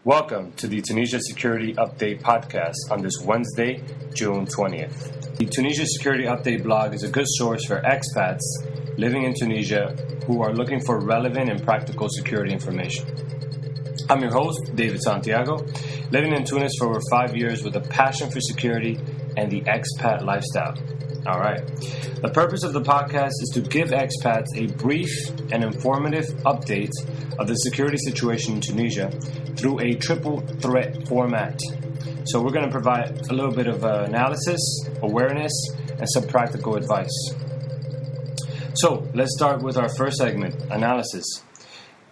Welcome to the Tunisia Security Update podcast on this Wednesday, June 20th. The Tunisia Security Update blog is a good source for expats living in Tunisia who are looking for relevant and practical security information. I'm your host, David Santiago, living in Tunis for over 5 years with a passion for security and the expat lifestyle. All right. The purpose of the podcast is to give expats a brief and informative update of the security situation in Tunisia through a triple threat format. So we're going to provide a little bit of analysis, awareness, and some practical advice. So let's start with our first segment, analysis.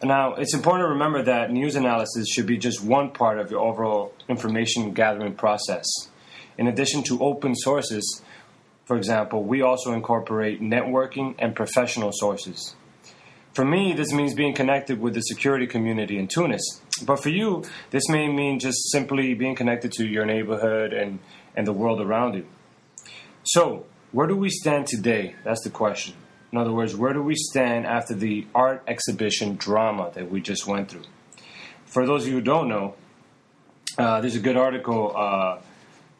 Now, it's important to remember that news analysis should be just one part of your overall information gathering process. In addition to open sources, for example, we also incorporate networking and professional sources. For me, this means being connected with the security community in Tunis. But for you, this may mean just simply being connected to your neighborhood and the world around you. So, where do we stand today? That's the question. In other words, where do we stand after the art exhibition drama that we just went through? For those of you who don't know, there's a good article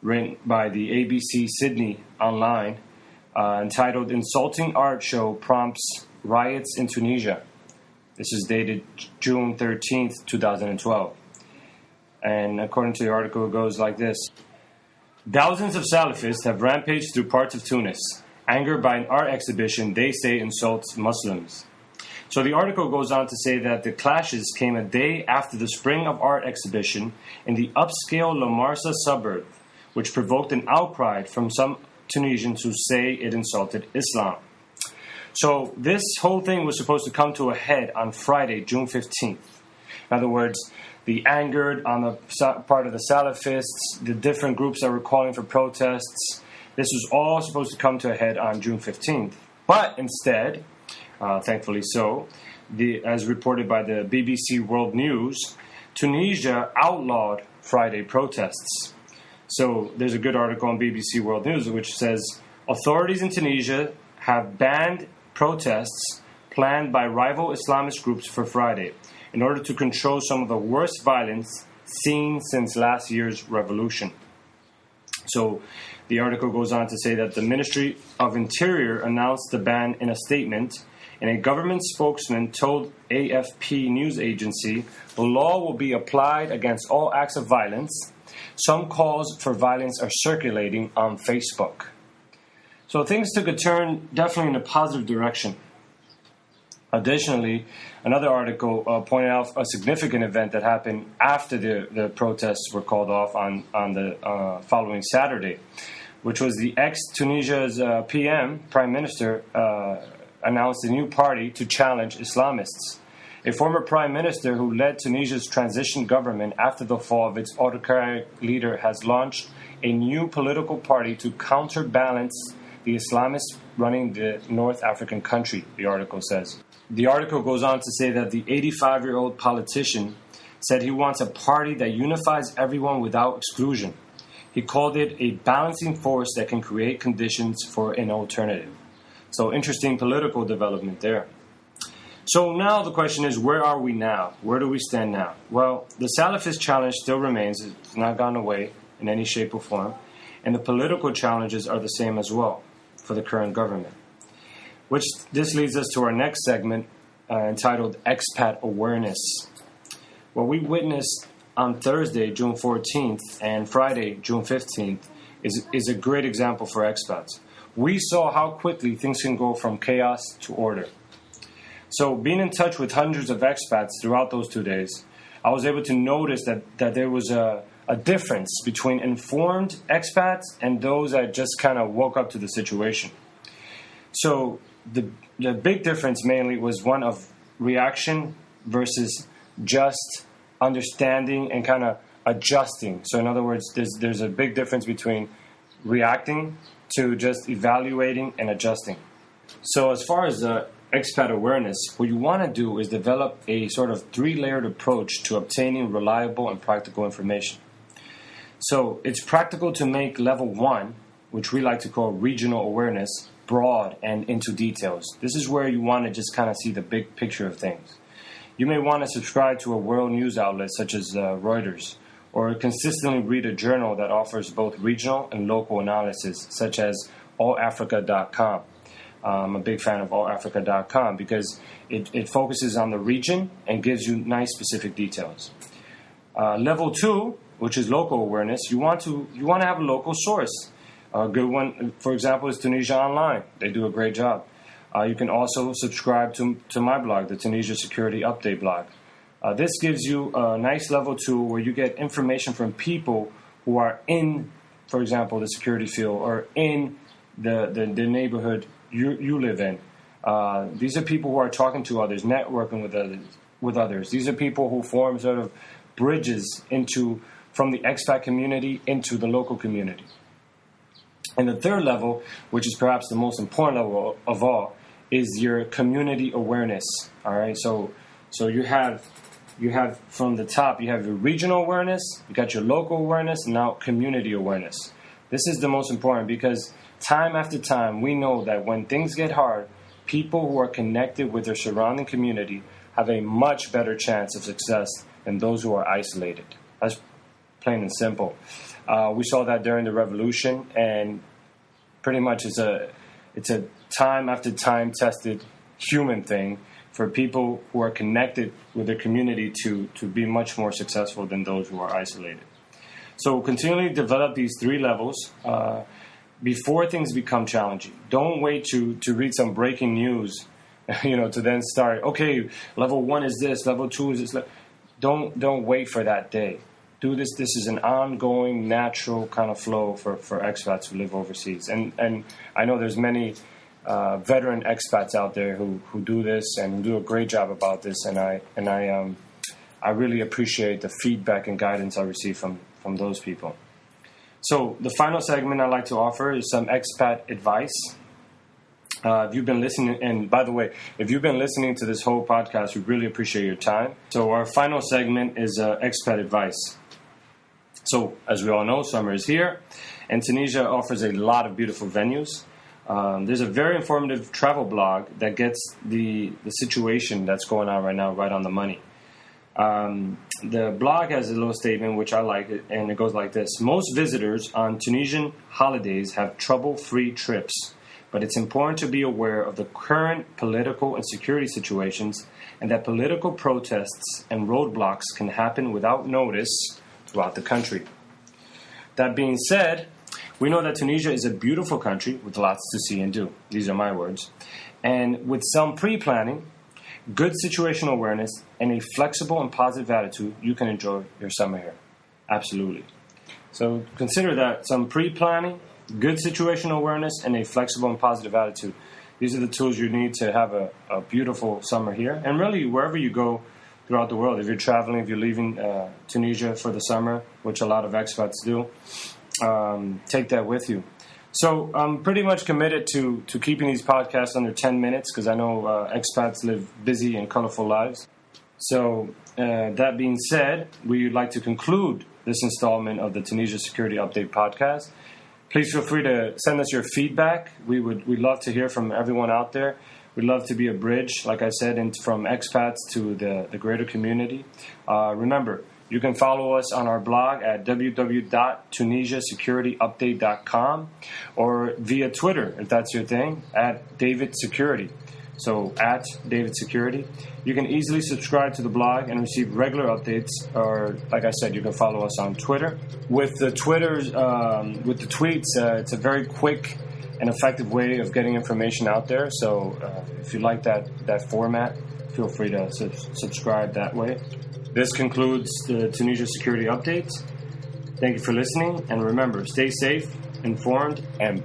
written by the ABC Sydney online entitled Insulting Art Show Prompts Riots in Tunisia. This is dated June 13th, 2012. And according to the article, it goes like this. Thousands of Salafists have rampaged through parts of Tunis, angered by an art exhibition they say insults Muslims. So the article goes on to say that the clashes came a day after the Spring of Art exhibition in the upscale La Marsa suburb, which provoked an outcry from some Tunisians who say it insulted Islam. So this whole thing was supposed to come to a head on Friday, June 15th. In other words, the angered on the part of the Salafists, the different groups that were calling for protests, this was all supposed to come to a head on June 15th. But instead, thankfully so, as reported by the BBC World News, Tunisia outlawed Friday protests. So there's a good article on BBC World News which says, authorities in Tunisia have banned protests planned by rival Islamist groups for Friday in order to control some of the worst violence seen since last year's revolution. So the article goes on to say that the Ministry of Interior announced the ban in a statement, and a government spokesman told AFP news agency the law will be applied against all acts of violence. Some calls for violence are circulating on Facebook. So things took a turn definitely in a positive direction. Additionally, another article pointed out a significant event that happened after the protests were called off on the following Saturday, which was the ex-Tunisia's Prime Minister, announced a new party to challenge Islamists. A former prime minister who led Tunisia's transition government after the fall of its autocratic leader has launched a new political party to counterbalance the Islamists running the North African country, the article says. The article goes on to say that the 85-year-old politician said he wants a party that unifies everyone without exclusion. He called it a balancing force that can create conditions for an alternative. So interesting political development there. So now the question is, where are we now? Where do we stand now? Well, the Salafist challenge still remains. It's not gone away in any shape or form. And the political challenges are the same as well for the current government. This leads us to our next segment entitled Expat Awareness. What we witnessed on Thursday, June 14th, and Friday, June 15th, is a great example for expats. We saw how quickly things can go from chaos to order. So being in touch with hundreds of expats throughout those 2 days, I was able to notice that there was a difference between informed expats and those that just kind of woke up to the situation. So the big difference mainly was one of reaction versus just understanding and kind of adjusting. So in other words, there's a big difference between reacting to just evaluating and adjusting. So as far as the expat awareness, what you want to do is develop a sort of 3-layered approach to obtaining reliable and practical information. So it's practical to make level 1, which we like to call regional awareness, broad and into details. This is where you want to just kind of see the big picture of things. You may want to subscribe to a world news outlet such as Reuters, or consistently read a journal that offers both regional and local analysis, such as allafrica.com. I'm a big fan of allafrica.com because it focuses on the region and gives you nice specific details. Level 2, which is local awareness, you want to have a local source. A good one, for example, is Tunisia Online. They do a great job. You can also subscribe to my blog, the Tunisia Security Update blog. This gives you a nice level 2 where you get information from people who are in, for example, the security field or in the neighborhood you live in. These are people who are talking to others, networking with others. These are people who form sort of bridges from the expat community into the local community. And the third level, which is perhaps the most important level of all, is your community awareness. All right, so you have from the top, you have your regional awareness, you got your local awareness, and now community awareness. This is the most important because time after time, we know that when things get hard, people who are connected with their surrounding community have a much better chance of success than those who are isolated. That's plain and simple. We saw that during the revolution, and pretty much it's a time after time tested human thing for people who are connected with their community to be much more successful than those who are isolated. So continually develop these 3 levels before things become challenging. Don't wait to read some breaking news, to then start, okay, level 1 is this, level 2 is this. Don't wait for that day. Do this. This is an ongoing, natural kind of flow for expats who live overseas. And I know there's many veteran expats out there who do this and do a great job about this. And I really appreciate the feedback and guidance I receive from those people. So the final segment I'd like to offer is some expat advice. If you've been listening, and by the way, if you've been listening to this whole podcast, we really appreciate your time. So our final segment is expat advice. So as we all know, summer is here, and Tunisia offers a lot of beautiful venues. There's a very informative travel blog that gets the situation that's going on right now right on the money. The blog has a little statement, which I like, and it goes like this. Most visitors on Tunisian holidays have trouble-free trips, but it's important to be aware of the current political and security situations and that political protests and roadblocks can happen without notice throughout the country. That being said, we know that Tunisia is a beautiful country with lots to see and do. These are my words. And with some pre-planning, good situational awareness, and a flexible and positive attitude, you can enjoy your summer here. Absolutely. So consider that some pre-planning, good situational awareness, and a flexible and positive attitude. These are the tools you need to have a beautiful summer here. And really, wherever you go throughout the world, if you're traveling, if you're leaving Tunisia for the summer, which a lot of expats do, take that with you. So I'm pretty much committed to keeping these podcasts under 10 minutes because I know expats live busy and colorful lives. So that being said, we'd like to conclude this installment of the Tunisia Security Update podcast. Please feel free to send us your feedback. We'd love to hear from everyone out there. We'd love to be a bridge, like I said, from expats to the greater community. Remember, you can follow us on our blog at www.tunisiasecurityupdate.com or via Twitter, if that's your thing, at David Security. So at David Security. You can easily subscribe to the blog and receive regular updates, or like I said, you can follow us on Twitter. With the tweets, it's a very quick and effective way of getting information out there. So if you like that format, feel free to subscribe that way. This concludes the Tunisia Security Update. Thank you for listening, and remember, stay safe, informed, and